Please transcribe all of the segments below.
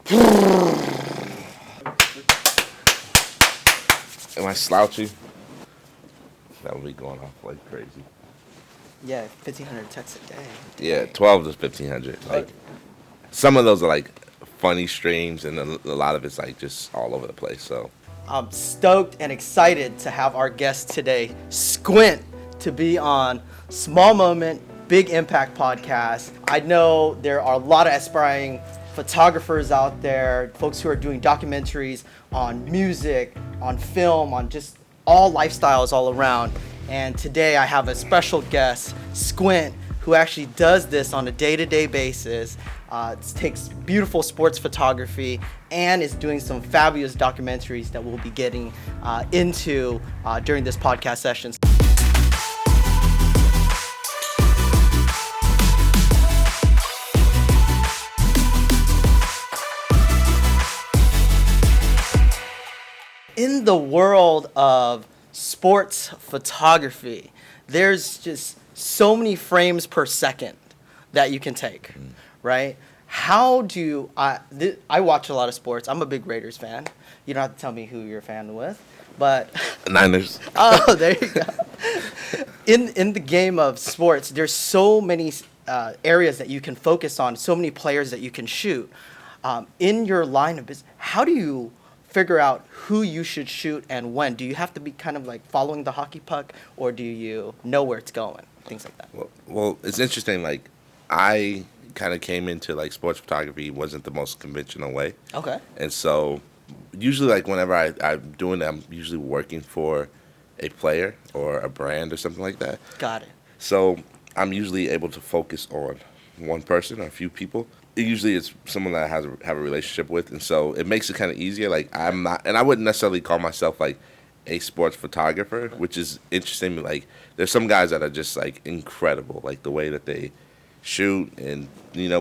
Am I slouchy? That would be going off like crazy. Yeah, 1,500 texts a day. Yeah, 12 to 1,500. Like, some of those are like funny streams, and a lot of it's like just all over the place. So I'm stoked and excited to have our guest today, Squint, to be on Small Moment, Big Impact podcast. I know there are a lot of aspiring photographers out there, folks who are doing documentaries on music, on film, on just all lifestyles all around. And today I have a special guest, Squint, who actually does this on a day-to-day basis. Takes beautiful sports photography and is doing some fabulous documentaries that we'll be getting into during this podcast session. In the world of sports photography, there's just so many frames per second that you can take, right? How do I watch a lot of sports. I'm a big Raiders fan. You don't have to tell me who you're a fan with, but Niners. Oh, there you go. In the game of sports, there's so many areas that you can focus on, so many players that you can shoot. In your line of business, how do you figure out who you should shoot and when? Do you have to be kind of like following the hockey puck, or do you know where it's going? Things like that. Well, it's interesting. Like, I kind of came into like sports photography wasn't the most conventional way. Okay. And so usually like whenever I'm doing it, I'm usually working for a player or a brand or something like that. Got it. So I'm usually able to focus on one person or a few people. Usually it's someone that I have a relationship with, and so it makes it kind of easier. Like, I'm not, and I wouldn't necessarily call myself like a sports photographer, which is interesting. Like, there's some guys that are just like incredible, like the way that they shoot, and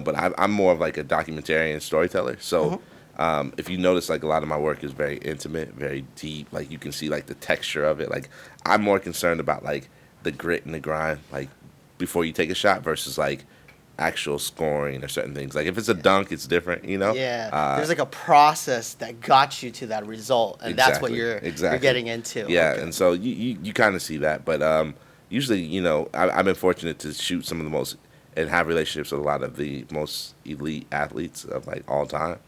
but I'm more of like a documentarian storyteller. So if you notice, like, a lot of my work is very intimate, very deep. Like, you can see like the texture of it. Like, I'm more concerned about like the grit and the grind, like before you take a shot versus like actual scoring or certain things. Like, if it's a dunk, it's different, Yeah, there's like a process that got you to that result, and that's what you're getting into. Yeah, okay. And so you kind of see that, but usually, I've been fortunate to shoot some of the most and have relationships with a lot of the most elite athletes of like all time,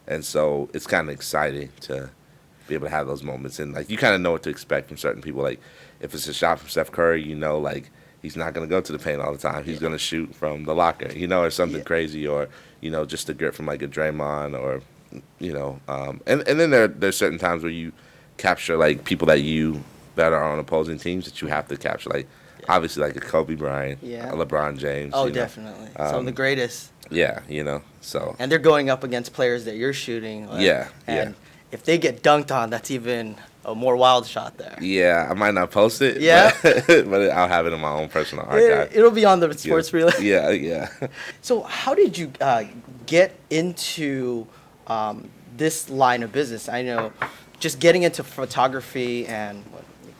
and so it's kind of exciting to be able to have those moments, and like you kind of know what to expect from certain people. Like, if it's a shot from Steph Curry, like, he's not going to go to the paint all the time. He's going to shoot from the locker, or something crazy, or, just a grit from like a Draymond, or, and then there's certain times where you capture like people that are on opposing teams that you have to capture, like obviously like a Kobe Bryant, a LeBron James. Oh, definitely. Some of the greatest. Yeah, so. And they're going up against players that you're shooting. And if they get dunked on, that's even a more wild shot there. Yeah, I might not post it. Yeah. But I'll have it in my own personal archive. It'll be on the sports relay. Yeah. So how did you get into this line of business? I know just getting into photography and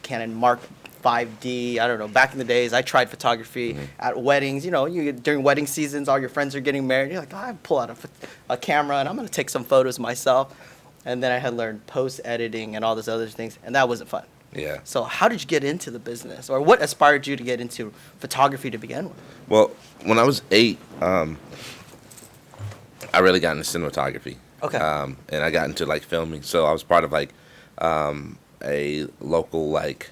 Canon Mark 5D, I don't know, back in the days, I tried photography at weddings. During wedding seasons, all your friends are getting married. You're like, I pull out a camera and I'm going to take some photos myself. And then I had learned post-editing and all those other things, and that wasn't fun. Yeah. So how did you get into the business? Or what inspired you to get into photography to begin with? Well, when I was 8, I really got into cinematography. Okay. And I got into, like, filming. So I was part of, like, a local, like,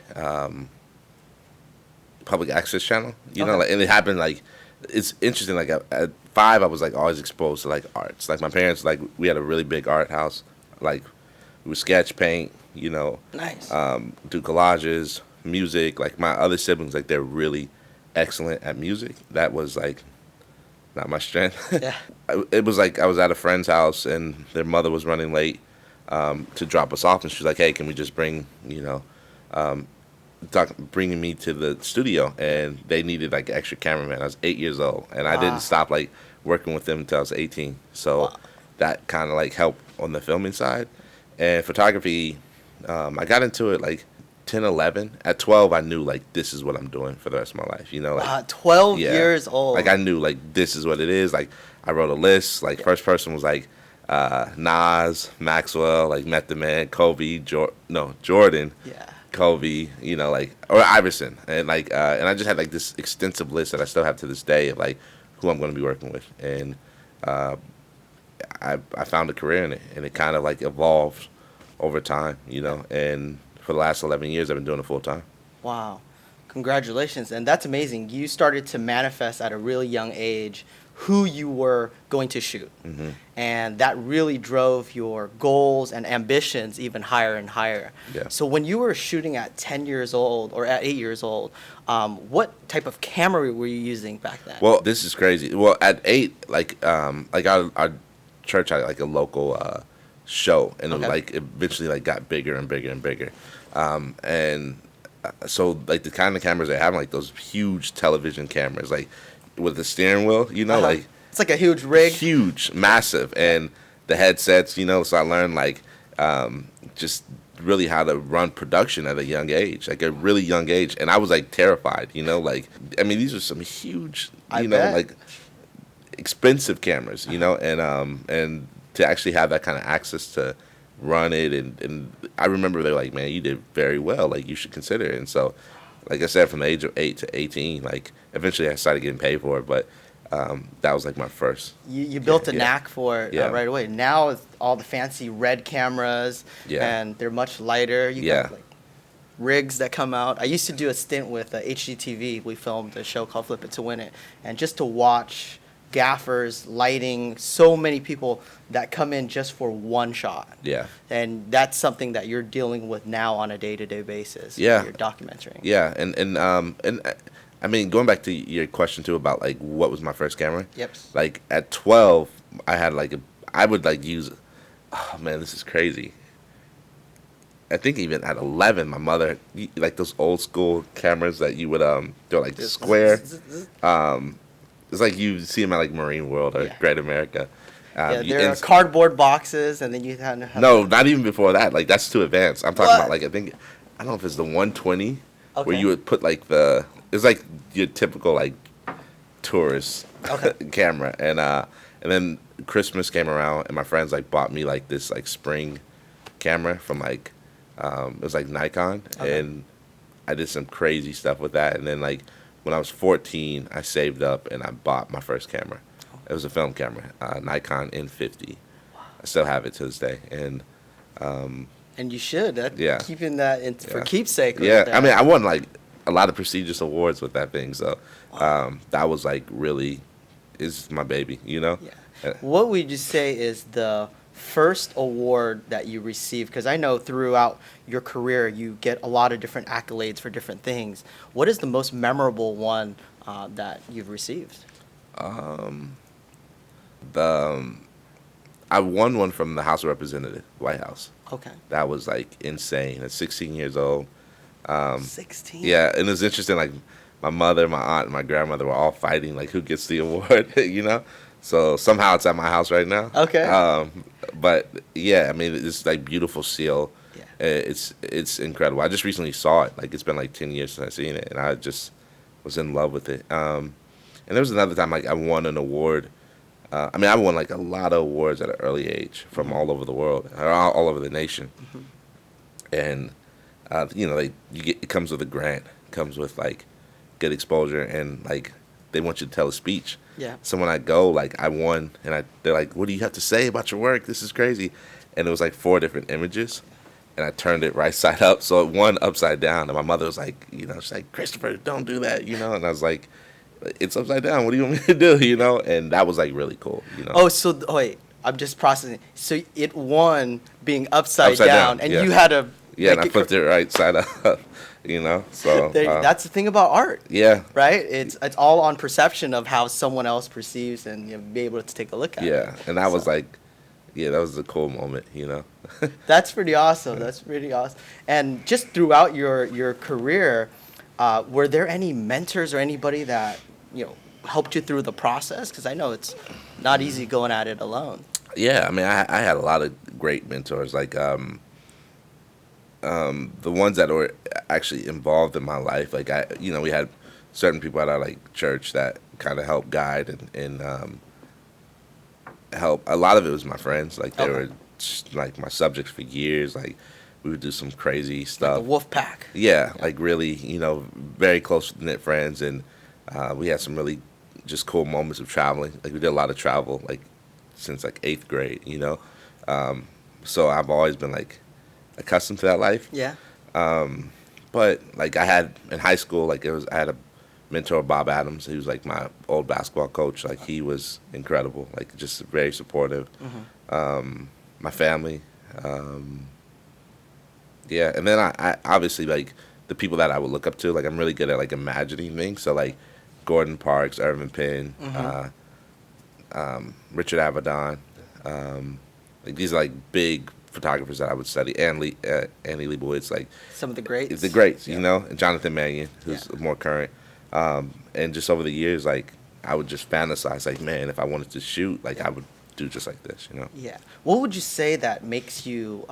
public access channel. And it happened, like, it's interesting. Like, at 5, I was, like, always exposed to, like, arts. Like, my parents, like, we had a really big art house. Like, we would sketch, paint, Nice. Do collages, music. Like, my other siblings, like, they're really excellent at music. That was, like, not my strength. Yeah. It was like I was at a friend's house, and their mother was running late to drop us off, and she was like, hey, can we just bring, bringing me to the studio, and they needed, like, an extra cameraman. I was 8 years old, and I didn't stop, like, working with them until I was 18. So that kind of, like, helped on the filming side. And photography, I got into it like 10, 11. At 12, I knew, like, this is what I'm doing for the rest of my life. 12 years old. Like, I knew, like, this is what it is. Like, I wrote a list. Like, first person was like Nas, Maxwell, like Method Man, Kobe, Jordan, Yeah. Kobe, like or Iverson, and I just had like this extensive list that I still have to this day of like who I'm going to be working with, and uh, I found a career in it, and it kind of like evolved over time, and for the last 11 years I've been doing it full time. Wow. Congratulations. And that's amazing. You started to manifest at a really young age who you were going to shoot. Hmm. And that really drove your goals and ambitions even higher and higher. Yeah. So when you were shooting at 10 years old or at 8 years old, what type of camera were you using back then? Well, this is crazy. Well, at 8, like our church had like a local show, and it was Okay. like eventually like got bigger and bigger and bigger, and so like the kind of cameras they have, like those huge television cameras, like with the steering wheel, like It's like a huge rig. huge, massive, and the headsets, So I learned like just really how to run production at a young age, like a really young age, and I was like terrified, Like I mean, these are some huge, I bet. like expensive cameras, and to actually have that kind of access to run it, and I remember they're like, man, you did very well, like you should consider it, and so. Like I said, from the age of 8 to 18, like eventually I started getting paid for it, but that was like my first. You built a yeah. knack for it Yeah. right away. Now it's all the fancy red cameras, Yeah. and they're much lighter. You Yeah. got like rigs that come out. I used to do a stint with HGTV. We filmed a show called Flip It to Win It, and just to watch gaffers, lighting, so many people that come in just for one shot. Yeah. And that's something that you're dealing with now on a day-to-day basis. Yeah. You're documenting. Yeah, and I mean, going back to your question too about like what was my first camera? Yep. Like at 12, I had I would like use. Oh man, this is crazy. I think even at 11, my mother like those old school cameras that you would they're like square. It's like you see them at like Marine World or Yeah. Great America. Yeah, there are cardboard boxes, and then you have No, not even before that. Like that's too advanced. I'm talking What? about like I don't know if it's the 120 where Okay. you would put like it's like your typical like tourist Okay. camera, and then Christmas came around and my friends like bought me like this like spring camera from like it was like Nikon, Okay. and I did some crazy stuff with that, and then like when I was 14 I saved up and I bought my first camera. It was a film camera, Nikon N50. I still have it to this day, and And you should. Yeah. Keeping that for Yeah. keepsake. yeah, Right there. I mean, I won like a lot of prestigious awards with that thing, so that was like really is my baby, Yeah. Uh, What would you say is the first award that you received? Because I know throughout your career you get a lot of different accolades for different things. What is the most memorable one that you've received? the I won one from the House of Representatives, White House. Okay. That was like insane. At 16 years old. 16. Yeah, and it's interesting. Like my mother, my aunt, and my grandmother were all fighting like who gets the award, So somehow it's at my house right now. Okay. But yeah, I mean it's like beautiful seal. Yeah. It's incredible. I just recently saw it. Like it's been like 10 years since I seen it, and I just was in love with it. And there was another time like I won an award. I mean I won like a lot of awards at an early age from all over the world, or all over the nation. And it comes with a grant, comes with like good exposure, and like they want you to tell a speech. Yeah. So when I go, like I won, and they're like, "What do you have to say about your work? This is crazy," and it was like 4 different images, and I turned it right side up, so it won upside down, and my mother was like, she's like, "Christopher, don't do that," and I was like, "It's upside down. What do you want me to do?" And that was like really cool. Wait. I'm just processing. So it won being upside Upside down, down, and yeah. you had to. Yeah, and I make it flipped it right side up. So That's the thing about art. yeah. Right? It's all on perception of how someone else perceives, and be able to take a look at it. Yeah, and that was So- like, that was a cool moment, That's pretty awesome. That's pretty awesome. And just throughout your career, were there any mentors or anybody that helped you through the process? Because I know it's not easy going at it alone. Yeah, I mean, I had a lot of great mentors, like the ones that were actually involved in my life. Like we had certain people at our like church that kind of helped guide and help. A lot of it was my friends. Like they Okay. were just, like my subjects for years. Like we would do some crazy Like stuff. the wolf pack. Yeah, like really, very close knit friends, and we had some really just cool moments of traveling. Like we did a lot of travel, like since like 8th grade. So I've always been like accustomed to that life. Yeah. But like I had in high school, I had a mentor, Bob Adams. He was like my old basketball coach. Like he was incredible. Like just very supportive. My family. Yeah, and then I obviously like the people that I would look up to. Like I'm really good at like imagining things. So like Gordon Parks, Irvin Penn, Richard Avedon. Like these are like big photographers that I would study. Annie Leibovitz, like Some of the greats. the greats, Yeah. and Jonathan Mannion, who's Yeah. more current. And just over the years, like I would just fantasize, like man, if I wanted to shoot, like I would do just like this. Yeah. What would you say that makes you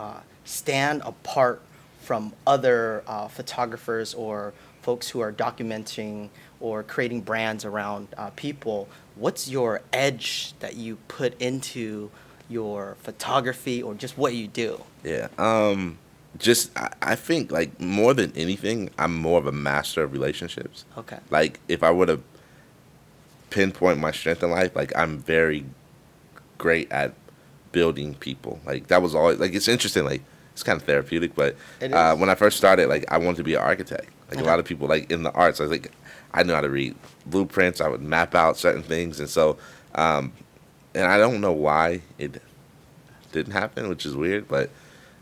stand apart from other photographers or folks who are documenting or creating brands around people? What's your edge that you put into your photography or just what you do? Yeah. I think like more than anything, I'm more of a master of relationships. Okay. Like if I were to pinpoint my strength in life, like I'm very great at building people. Like that was always like it's interesting. Like it's kind of therapeutic, but It is. when I first started, like I wanted to be an architect. Like a Okay. lot of people, like in the arts, I knew how to read blueprints. I would map out certain things, and so and I don't know why it didn't happen, which is weird, but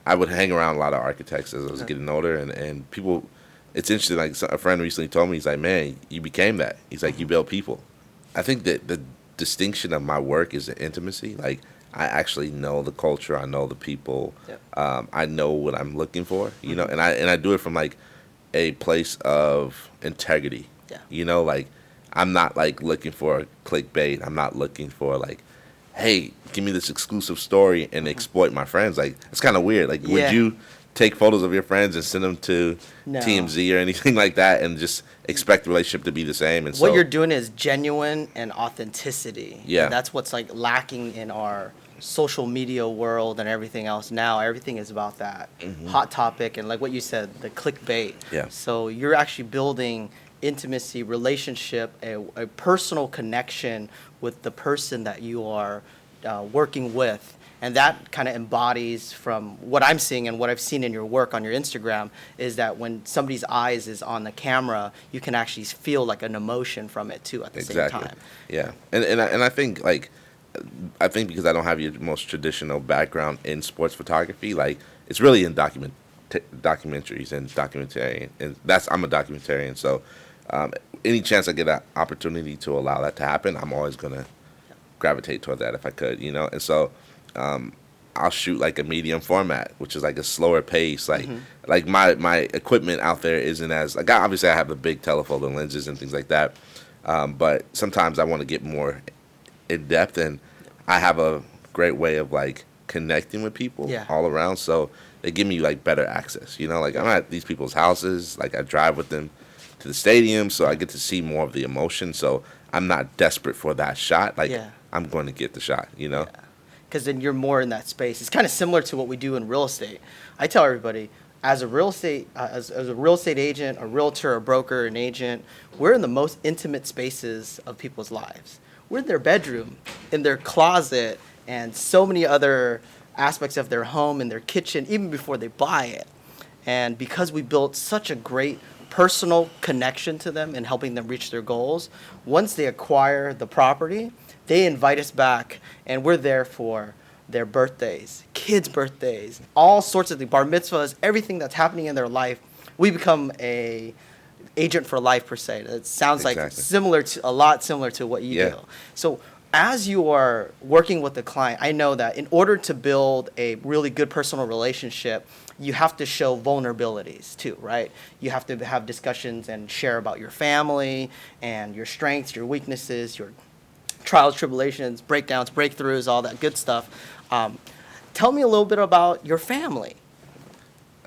I would hang around a lot of architects as I was Okay. getting older, and people. It's interesting. Like a friend recently told me, he's like, "Man, you became that." He's like, "You build people." I think that the distinction of my work is the intimacy. Like I actually know the culture, I know the people, Yep. I know what I'm looking for, and I do it from like a place of integrity. Yeah. Like I'm not like looking for clickbait. I'm not looking for like, hey, give me this exclusive story and exploit my friends. Like it's kind of weird. Like Yeah. would you take photos of your friends and send them to No. TMZ or anything like that and just expect the relationship to be the same? And What so you're doing is genuine and authenticity. Yeah. And that's what's like lacking in our social media world and everything else now. Everything is about that hot topic and like what you said, the clickbait. Yeah. So you're actually building intimacy, relationship, a personal connection with the person that you are working with. And that kind of embodies from what I'm seeing and what I've seen in your work on your Instagram is that when somebody's eyes is on the camera, you can actually feel like an emotion from it too at the same time. Yeah, and I think because I don't have your most traditional background in sports photography, like it's really in documentaries and documentarian, and I'm a documentarian, so any chance I get an opportunity to allow that to happen, I'm always gonna gravitate toward that if I could, and so. I'll shoot like a medium format, which is like a slower pace. Like my equipment out there isn't as like obviously I have the big telephoto lenses and things like that, but sometimes I want to get more in depth, and I have a great way of like connecting with people all around. So they give me like better access. Like I'm at these people's houses, like I drive with them to the stadium, so I get to see more of the emotion. So I'm not desperate for that shot. Like I'm going to get the shot. Yeah. Because then you're more in that space. It's kind of similar to what we do in real estate. I tell everybody, as a real estate agent, a realtor, a broker, an agent, we're in the most intimate spaces of people's lives. We're in their bedroom, in their closet, and so many other aspects of their home, in their kitchen, even before they buy it. And because we built such a great personal connection to them and helping them reach their goals, once they acquire the property, they invite us back, and we're there for their birthdays, kids' birthdays, all sorts of things, bar mitzvahs, everything that's happening in their life. We become a agent for life per se. It sounds like a lot similar to what you do. So as you are working with the client, I know that in order to build a really good personal relationship, you have to show vulnerabilities too, right? You have to have discussions and share about your family and your strengths, your weaknesses, your trials, tribulations, breakdowns, breakthroughs, all that good stuff. Tell me a little bit about your family.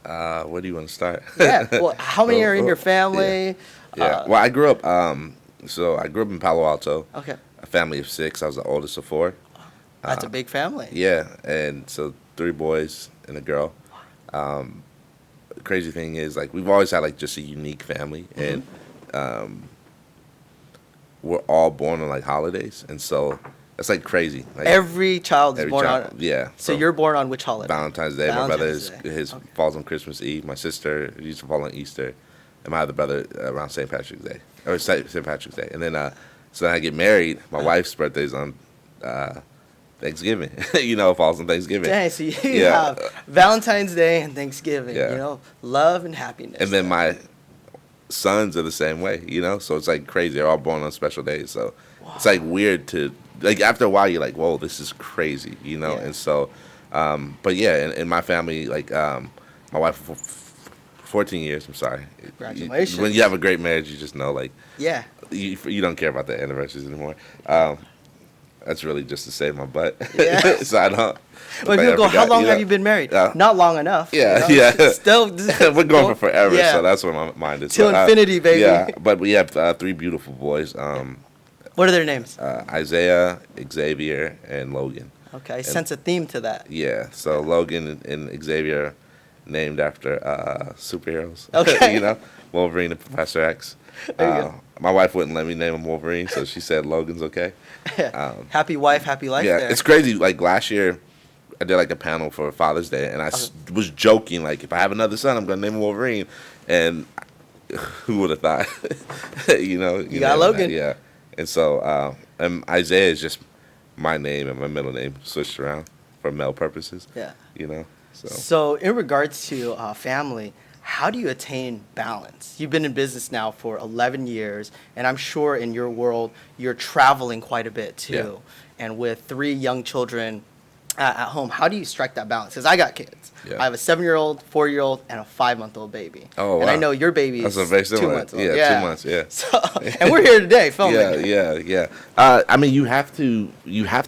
Where do you want to start? Well, how many are in your family? Well, I grew up. I grew up in Palo Alto. Okay. A family of 6. I was the oldest of 4. That's a big family. Yeah, and so 3 boys and a girl. The crazy thing is, like, we've always had like just a unique family, and we're all born on like holidays, and so it's like crazy. Like Every child is born on. yeah. So you're born on which holiday? Valentine's Day. My brother Valentine's Day. his Okay. falls on Christmas Eve. My sister used to fall on Easter, and my other brother around St. Patrick's Day or St. Patrick's Day. And then so then I get married. My wife's birthday's on Thanksgiving. Falls on Thanksgiving. Dang, so you Yeah. have Valentine's Day and Thanksgiving. Yeah. Love and happiness. And then my sons are the same way. So it's like crazy. They're all born on special days. So it's like weird to like after a while you're like, whoa, this is crazy. Yeah. And so, but yeah, in my family, like my wife for 14 years. I'm sorry. Congratulations. When you have a great marriage, you just know like Yeah. you don't care about the anniversaries anymore. That's really just to save my butt. Yeah. So I don't. Well, people go, how long have you been married? Not long enough. Yeah, yeah. Still, we're going for forever, Yeah. so that's where my mind is. Till infinity, baby. Yeah, but we have 3 beautiful boys. What are their names? Isaiah, Xavier, and Logan. Okay, sense a theme to that. Yeah, so Logan and Xavier named after superheroes. Okay. Wolverine and Professor X. There you go. My wife wouldn't let me name him Wolverine, so she said Logan's okay. Happy wife, happy life. Yeah, there. it's crazy. Like last year, I did like a panel for Father's Day, and I was joking like, if I have another son, I'm gonna name him Wolverine. And who would have thought? You got Logan. Yeah. And so, and Isaiah is just my name and my middle name switched around for male purposes. Yeah. So in regards to family, how do you attain balance? You've been in business now for 11 years, and I'm sure in your world you're traveling quite a bit too. Yeah. And with 3 young children at home, how do you strike that balance? Because I got kids. Yeah. I have a 7-year-old, 4-year-old, and a 5-month-old baby. Oh, wow. And I know your baby is that's very 2 similar. months old. Yeah, 2 months. Yeah. So, and we're here today filming. Yeah. I mean, you have to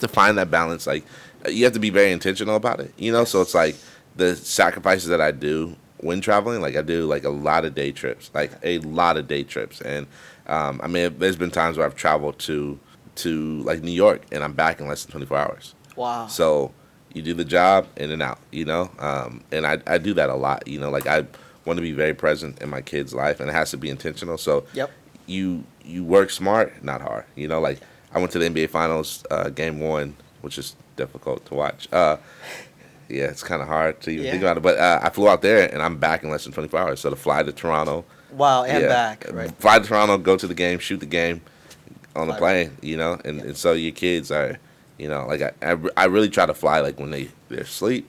find that balance. Like, you have to be very intentional about it. So it's like the sacrifices that I do when traveling. Like I do like a lot of day trips, and I mean, there's been times where I've traveled to like New York, and I'm back in less than 24 hours. Wow. So you do the job in and out, and I do that a lot. Like I want to be very present in my kid's life, and it has to be intentional. So Yep. you work smart, not hard. Like I went to the NBA Finals, game 1, which is difficult to watch. Yeah, it's kind of hard to even think about it. But I flew out there, and I'm back in less than 24 hours. So to fly to Toronto. Wow, and back, right? Fly to Toronto, go to the game, shoot the game on the plane, and so your kids are, like I really try to fly like when they're asleep,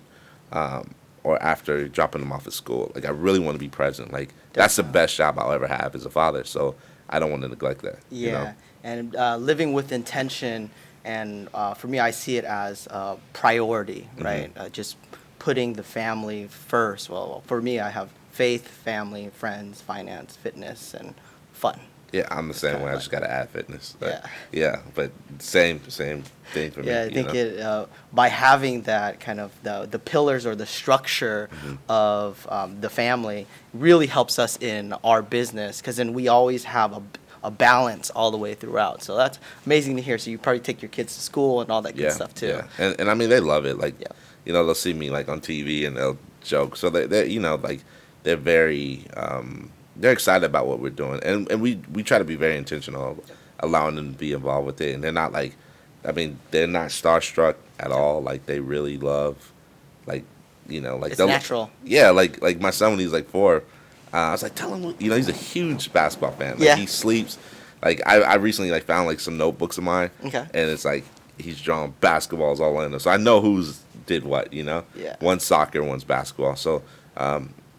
or after dropping them off at school. Like I really want to be present. Like that's the best job I'll ever have as a father. So I don't want to neglect that. Yeah, and living with intention, and for me, I see it as a priority, right? Just putting the family first. Well, for me, I have faith, family, friends, finance, fitness, and fun. Yeah, I'm the same way. I just got to add fitness. But, but same thing for me. Yeah, I think by having that kind of the pillars or the structure of the family really helps us in our business, because then we always have a balance all the way throughout. So that's amazing to hear. So you probably take your kids to school and all that good stuff too. Yeah, and I mean they love it. Like they'll see me like on TV and they'll joke. So they're like they're very they're excited about what we're doing, and we try to be very intentional, allowing them to be involved with it. And they're not like, I mean, they're not starstruck at all. Like they really love, like like it's natural. Yeah, like my son when he's like 4, I was like, tell him, he's a huge basketball fan. Like he sleeps. Like I recently like found like some notebooks of mine, and it's like he's drawn basketballs all in them. So I know who's did what. Yeah. One's soccer, one's basketball. So.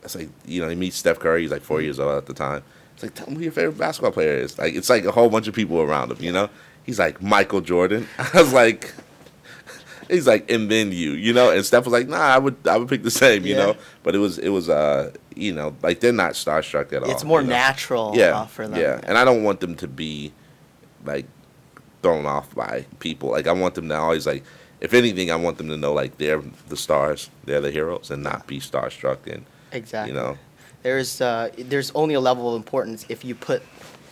It's like, he meets Steph Curry. He's like 4 years old at the time. It's like, tell him who your favorite basketball player is. Like, it's like a whole bunch of people around him, He's like, Michael Jordan. I was like, he's like, and then you, And Steph was like, nah, I would pick the same, you know. But it was like they're not starstruck at all. It's more natural for them. Yeah, and I don't want them to be like thrown off by people. Like I want them to always like, if anything, I want them to know like they're the stars, they're the heroes, and not be starstruck and. Exactly. There's only a level of importance if you put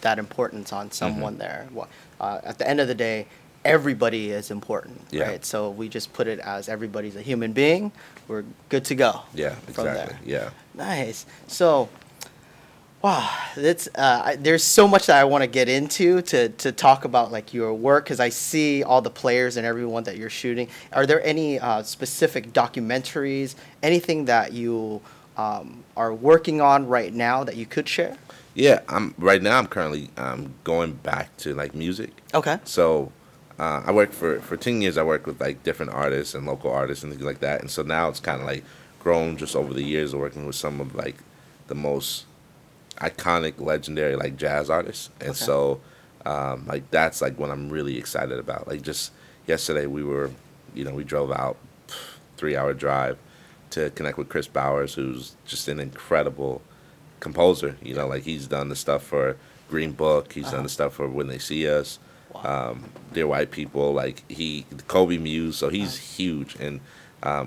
that importance on someone there. At the end of the day, everybody is important, Yeah. right? So we just put it as everybody's a human being. We're good to go. Yeah, from exactly. there. Yeah. Nice. So, wow, that's there's so much that I want to get into to talk about like your work because I see all the players and everyone that you're shooting. Are there any specific documentaries, anything that you are working on right now that you could share? Yeah, I'm currently going back to like music. Okay. So I worked for 10 years. I worked with like different artists and local artists and things like that. And so now it's kind of like grown just over the years of working with some of like the most iconic, legendary like jazz artists. And Okay. so like that's like what I'm really excited about. Like just yesterday we drove out 3 hour drive to connect with Chris Bowers, who's just an incredible composer. Like he's done the stuff for Green Book. He's done the stuff for When They See Us, Wow. Dear White People. Like Kobe Muse. So he's huge, and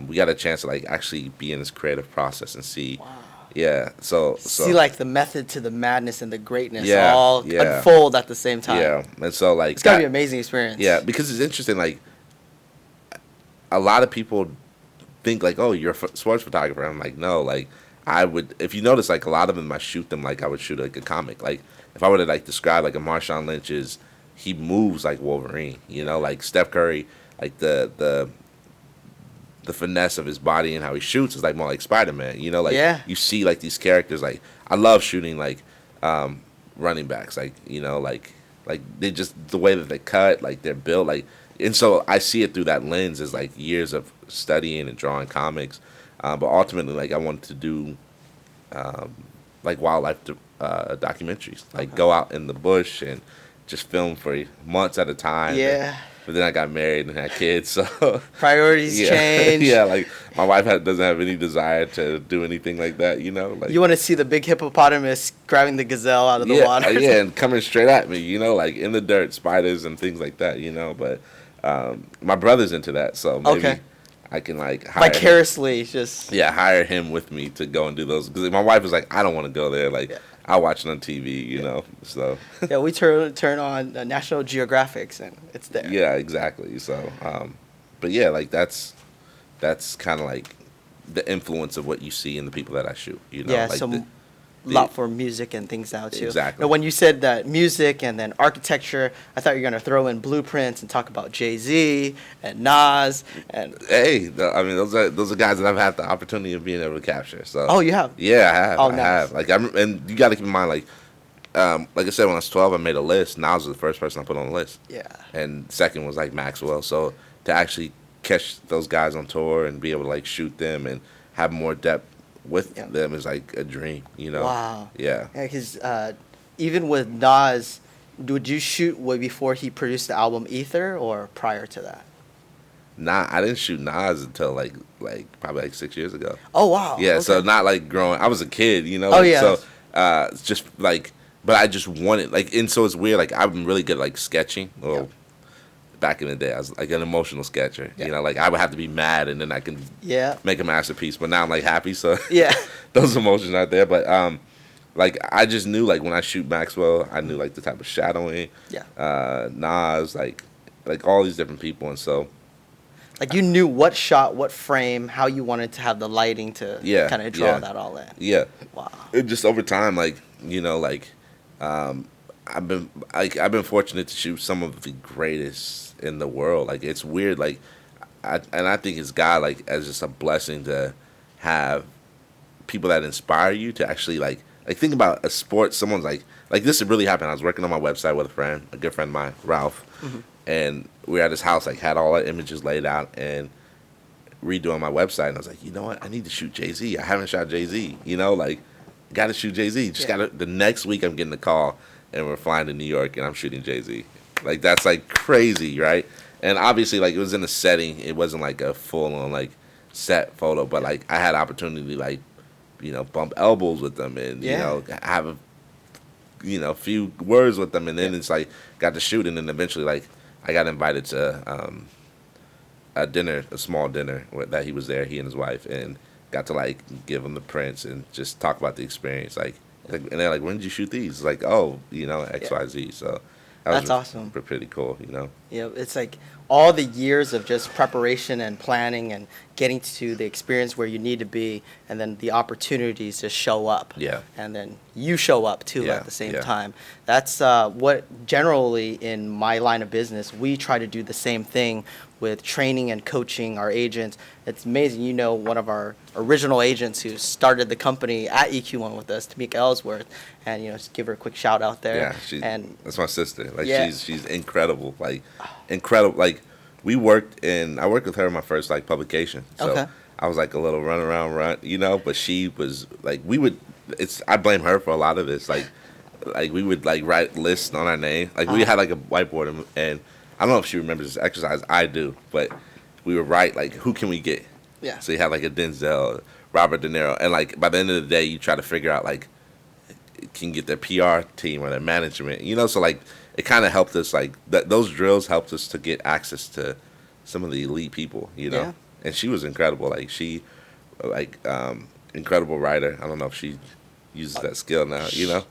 we got a chance to like actually be in this creative process and see. Wow. Yeah. So See like the method to the madness and the greatness Yeah, all yeah. unfold at the same time. yeah, and so like It's gotta be that- an amazing experience. Yeah, because it's interesting. Like a lot of people think like, oh, you're a sports photographer. I'm like, no, like I would. If you notice, like a lot of them, I shoot them like I would shoot like a comic. Like if I were to like describe like a Marshawn Lynch is, he moves like Wolverine. Like Steph Curry, like the finesse of his body and how he shoots is like more like Spider-Man. Like Yeah. you see like these characters. Like I love shooting like running backs. Like they just the way that they cut, like they're built, like. And so I see it through that lens as like years of studying and drawing comics, but ultimately like I wanted to do like wildlife documentaries, like go out in the bush and just film for months at a time. Yeah. But then I got married and had kids, so Priorities yeah, change. yeah. Like my wife doesn't have any desire to do anything like that. Like You want to see the big hippopotamus grabbing the gazelle out of the yeah, water. yeah, and coming straight at me. Like in the dirt, spiders and things like that. But my brother's into that, so maybe Okay. I can like hire him. Vicariously, just Hire him with me to go and do those. Because my wife was like, I don't want to go there. Like, Yeah. I'll watch it on TV, So, yeah. We turn on National Geographics and it's there. yeah, exactly. So, but yeah, like that's kind of like the influence of what you see in the people that I shoot, Yeah. Like So lot for music and things now too. Exactly. Now, when you said that music and then architecture, I thought you were gonna throw in blueprints and talk about Jay-Z and Nas and. Hey, I mean, those are guys that I've had the opportunity of being able to capture. So, Oh, you have. yeah, I have. Oh, I nice. have. Like, and you got to keep in mind, like I said, when I was 12, I made a list. Nas was the first person I put on the list. Yeah. And second was like Maxwell. So to actually catch those guys on tour and be able to like shoot them and have more depth with Yeah. them is like a dream, Wow. Yeah. Yeah, because even with Nas, would you shoot way before he produced the album Ether or prior to that? Nah, I didn't shoot Nas until like probably like 6 years ago. Oh wow. Yeah, so Okay. not like growing. I was a kid, Oh, yeah. So it's just like, but I just wanted like, and so it's weird. Like I'm really good at like sketching. Well, Yeah. back in the day, I was like an emotional sketcher. Yeah. Like I would have to be mad, and then I can Yeah. make a masterpiece. But now I'm like happy, so Yeah. those emotions aren't there. But like I just knew like when I shoot Maxwell, I knew like the type of shadowing. Yeah. Nas, like all these different people, and so Like you knew what shot, what frame, how you wanted to have the lighting to Yeah, kind of draw yeah. that all in. yeah. Wow. It just over time, like I've been fortunate to shoot some of the greatest in the world. Like it's weird, like I think it's God like as just a blessing to have people that inspire you to actually like think about a sport. Someone's like this had really happened. I was working on my website with a good friend of mine, Ralph, and we were at his house, like had all our images laid out and redoing my website. And I was like, you know what? I need to shoot Jay-Z. I haven't shot Jay-Z. Like got to shoot Jay-Z. Just Yeah. got to. The next week I'm getting a call and we're flying to New York and I'm shooting Jay-Z. Like that's like crazy, right? And obviously like it was in a setting. It wasn't like a full on like set photo, but like I had opportunity like bump elbows with them and Yeah. have a few words with them, and then it's like got to shoot, and then eventually like I got invited to a small dinner that he was there, he and his wife, and got to like give him the prints and just talk about the experience, and they're like, when did you shoot these? Like, oh, XYZ. So that That's was awesome. Pretty cool, It's like all the years of just preparation and planning and getting to the experience where you need to be, and then the opportunities just show up. Yeah. And then you show up too Yeah, at the same yeah. time. That's what generally in my line of business, we try to do the same thing with training and coaching our agents. It's amazing. One of our original agents who started the company at EQ1 with us, Tamika Ellsworth, and just give her a quick shout out there. Yeah, that's my sister. Like Yeah. she's incredible. Like incredible. Like I worked with her in my first like publication. So Okay. I was like a little run, but she was like I blame her for a lot of this. Like we would like write lists on our name. Like we had like a whiteboard and I don't know if she remembers this exercise. I do, but we would write like who can we get? Yeah. So you had like a Denzel, Robert De Niro, and like by the end of the day, you try to figure out like can get their PR team or their management. So like it kind of helped us like those drills helped us to get access to some of the elite people. Yeah. And she was incredible. Like she, incredible writer. I don't know if she uses that skill now.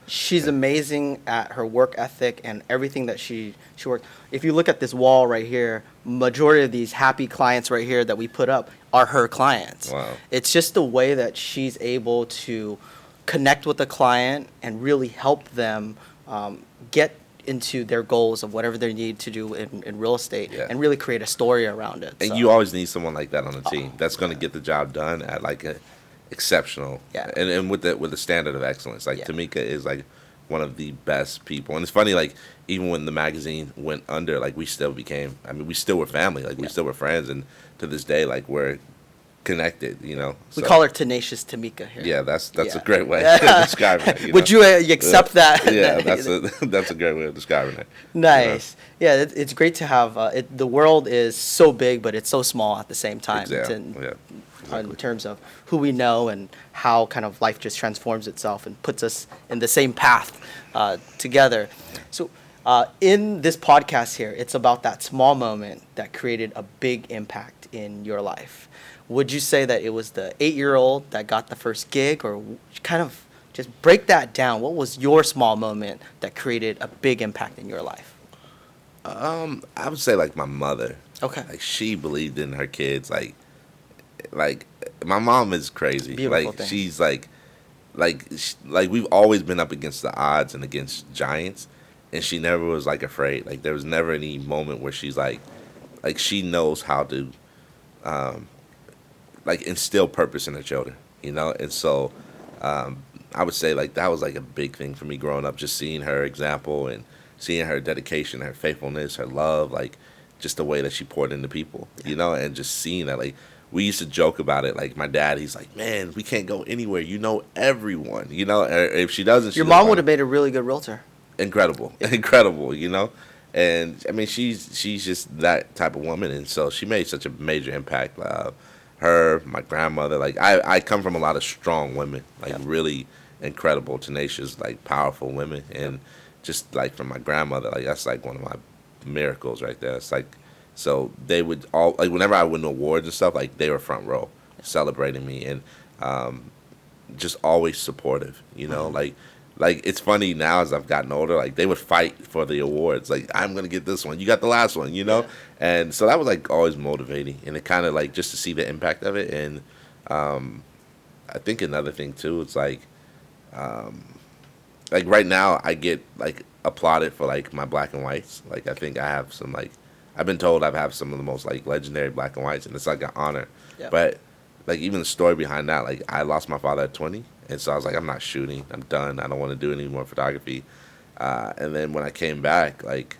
She's amazing at her work ethic and everything that she worked. If you look at this wall right here, majority of these happy clients right here that we put up are her clients. Wow. It's just the way that she's able to connect with the client and really help them get into their goals of whatever they need to do in real estate, Yeah. and really create a story around it. And So, you always need someone like that on the team that's going to get the job done at like a exceptional, Yeah. and with the standard of excellence. Like Yeah. Tamika is like one of the best people, and it's funny. Like even when the magazine went under, like we still were family. Like we Yeah. still were friends, and to this day, like we're connected. we So, call her Tenacious Tamika here. Yeah, that's Yeah. a great way to describe it. Would you accept that? Yeah, that's a great way of describing it. Nice. Yeah, it's great to have. The world is so big, but it's so small at the same time. Exactly. In terms of who we know and how kind of life just transforms itself and puts us in the same path together. So in this podcast here, it's about that small moment that created a big impact in your life. Would you say that it was the 8-year-old that got the first gig, or kind of just break that down? What was your small moment that created a big impact in your life? I would say like my mother. Okay. Like she believed in her kids. Like my mom is crazy. Beautiful like thing. she's like we've always been up against the odds and against giants, and she never was like afraid. Like there was never any moment where she's like she knows how to like instill purpose in her children, and so I would say like that was like a big thing for me growing up, just seeing her example and seeing her dedication, her faithfulness, her love, like just the way that she poured into people, and just seeing that. Like we used to joke about it. Like my dad, he's like, man, we can't go anywhere. Everyone, if she doesn't, Your mom would have made a really good realtor. incredible, and I mean she's just that type of woman, and so she made such a major impact. Her, my grandmother, like I come from a lot of strong women, like really incredible, tenacious, like powerful women, and just like from my grandmother, like that's like one of my miracles right there. It's like, so they would all like whenever I win awards and stuff, like they were front row celebrating me, and just always supportive, like it's funny now as I've gotten older, like they would fight for the awards, like I'm gonna get this one, you got the last one, and so that was like always motivating, and it kind of like just to see the impact of it. And I think another thing too, it's like right now I get like applauded for like my black and whites. Like I think I have some like I've been told I have some of the most like legendary black and whites, and it's like an honor. Yep. But like even the story behind that, like I lost my father at 20, and so I was like, I'm not shooting, I'm done, I don't want to do any more photography. And then when I came back, like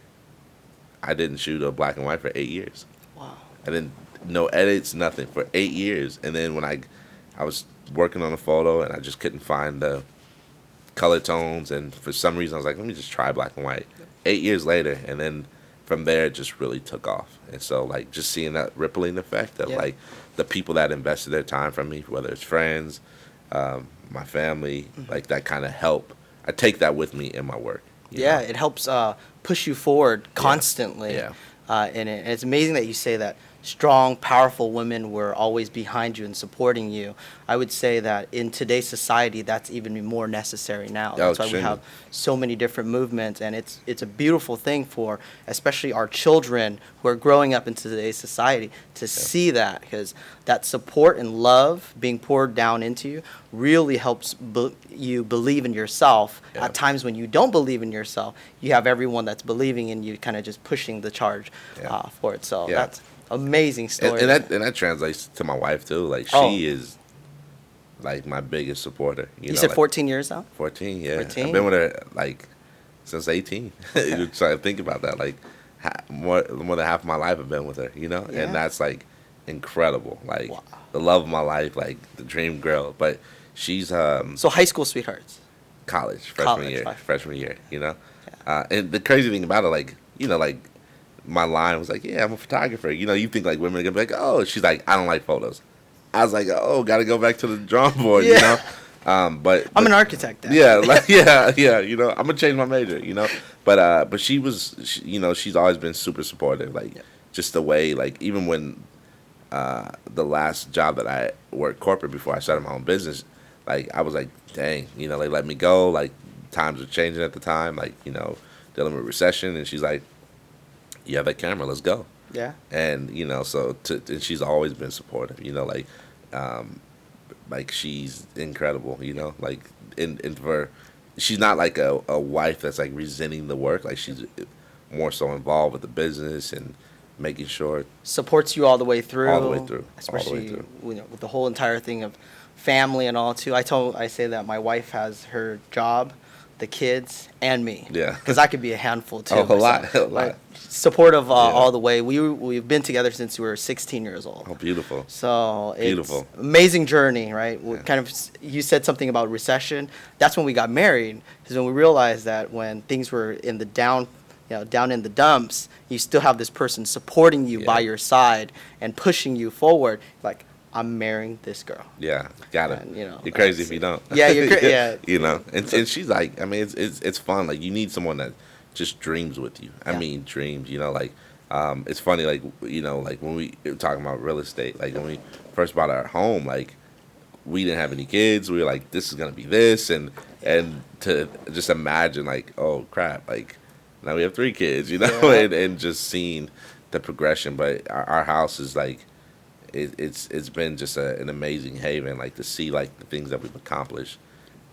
I didn't shoot a black and white for 8 years. Wow. I didn't no edits, nothing for 8 years. And then when I was working on a photo and I just couldn't find the color tones, and for some reason I was like, let me just try black and white. 8 years later, and then from there it just really took off. And so like just seeing that rippling effect of like the people that invested their time from me, whether it's friends, my family, like that kind of help. I take that with me in my work. you It helps push you forward constantly. Yeah. And it's amazing that you say that strong, powerful women were always behind you and supporting you. I would say that in today's society, that's even more necessary now. Oh, That's why we extremely. have so many different movements, and it's a beautiful thing for especially our children who are growing up in today's society to see that, because that support and love being poured down into you really helps you believe in yourself. Yeah. At times when you don't believe in yourself, you have everyone that's believing in you, kind of just pushing the charge Yeah. for it. So Yeah. that's amazing story. And that translates to my wife too. Like she Oh. is like my biggest supporter. You know, said like 14 years now? 14, yeah. 14? I've been with her like since 18. You're trying to think about that. Like more than half of my life I've been with her. Yeah. And that's like incredible. Like Wow. the love of my life, like the dream girl. But she's So high school sweethearts. college College, freshman year. And the crazy thing about it, like like my line was like, yeah, I'm a photographer. You think like women are gonna be like, oh, she's like, I don't like photos. I was like, oh, gotta go back to the drawing board. Yeah. But I'm an architect. Actually. yeah, like, yeah. I'm gonna change my major. But she's always been super supportive. Like just the way, like even when the last job that I worked corporate before I started my own business, like I was like, dang, they let me go. Like times were changing at the time. Like dealing with recession, and she's like, you have that camera, let's go. Yeah. And and she's always been supportive. Like she's incredible. Like and for she's not like a wife that's like resenting the work. Like she's more so involved with the business and making sure Supports you all the way through. all the way through, Especially with the whole entire thing of family and all too. I say that my wife has her job, the kids, and me. Yeah. Because I could be a handful too. Oh, a lot. But supportive all the way. We've been together since we were 16 years old. Oh, beautiful. So it's Beautiful. amazing journey, right? Yeah. Kind of, you said something about recession. That's when we got married, because when we realized that when things were in the down in the dumps, you still have this person supporting you by your side and pushing you forward. Like, I'm marrying this girl. Yeah, got it. And, you're crazy if you don't. Yeah, yeah. And she's like, I mean, it's fun. Like you need someone that just dreams with you. I mean, dreams. It's funny. Like like when we were talking about real estate, like when we first bought our home, like we didn't have any kids. We were like, this is gonna be this, and to just imagine, like, oh crap, like now we have 3 kids, and just seeing the progression. But our house is like. It's been just an amazing haven, like to see like the things that we've accomplished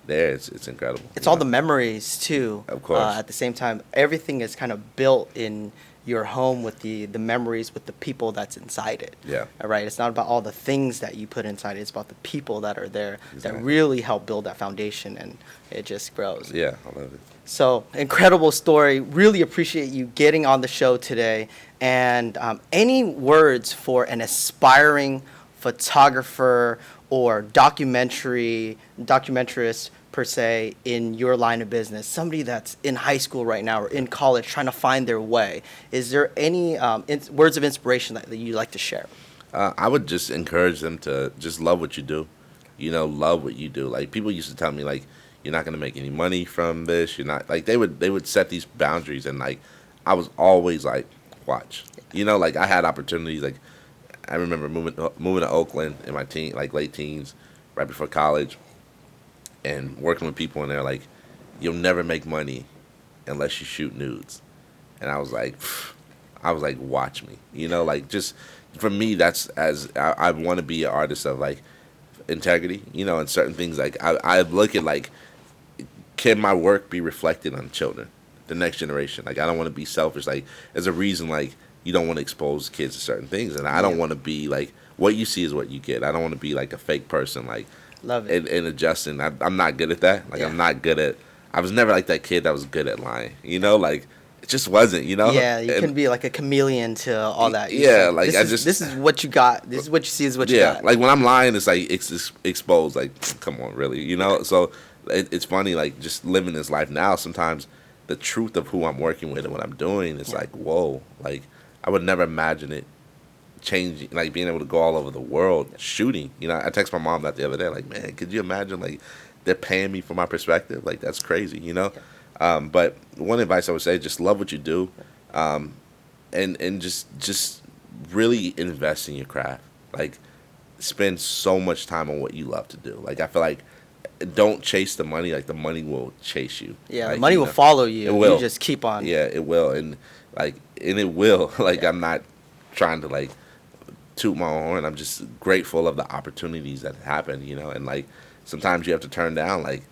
there. It's incredible. It's all the memories too. Of course. At the same time, everything is kind of built in your home with the memories, with the people that's inside it. Yeah. All right. It's not about all the things that you put inside it. It's about the people that are there Exactly. that really help build that foundation, and it just grows. Yeah, I love it. So, incredible story. Really appreciate you getting on the show today. And any words for an aspiring photographer or documentarist per se in your line of business, somebody that's in high school right now or in college trying to find their way? Is there any words of inspiration that you'd like to share? I would just encourage them to just love what you do. Love what you do. Like people used to tell me, like, you're not gonna make any money from this. You're not, like, they would set these boundaries, and like I was always like, watch. Like I had opportunities. Like I remember moving to Oakland in my late teens, right before college, and working with people, and they're like, you'll never make money unless you shoot nudes. And I was like, watch me. Like just for me, that's as I want to be an artist of like integrity. And certain things, like I look at like, can my work be reflected on children, the next generation? Like I don't want to be selfish. Like there's a reason like you don't want to expose kids to certain things, and I don't want to be like, what you see is what you get. I don't want to be like a fake person, like Love it. and adjusting. I'm not good at that. Like I'm not good at. I was never like that kid that was good at lying. Like it just wasn't. Yeah, you can be like a chameleon to all that. Like this is what you got. This is what you see is what you got. Like when I'm lying, it's like it's exposed. Like come on, really, So it's funny, like just living this life now. Sometimes the truth of who I'm working with and what I'm doing is like, whoa, like I would never imagine it changing, like being able to go all over the world shooting. I text my mom that the other day, like, man, could you imagine like they're paying me for my perspective? Like that's crazy, But one advice I would say, just love what you do, and just really invest in your craft. Like, spend so much time on what you love to do. Like, I feel like don't chase the money. Like, the money will chase you. Yeah, like, the money will follow you. It will. You just keep on. Yeah, it will. And it will. Like, I'm not trying to like toot my own horn. I'm just grateful of the opportunities that happen, and like sometimes you have to turn down like,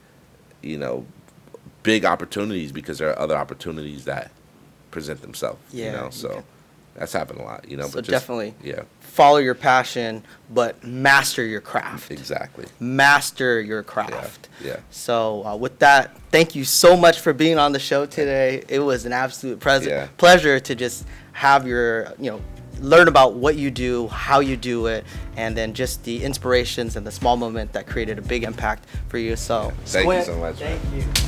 big opportunities because there are other opportunities that present themselves. Yeah. So that's happened a lot, So but just, definitely yeah, follow your passion, but master your craft. exactly. Master your craft. Yeah. So with that, thank you so much for being on the show today. It was an absolute Yeah. pleasure to just have your, learn about what you do, how you do it, and then just the inspirations and the small moment that created a big impact for you. So, Thank you Squint, so much. Thank you.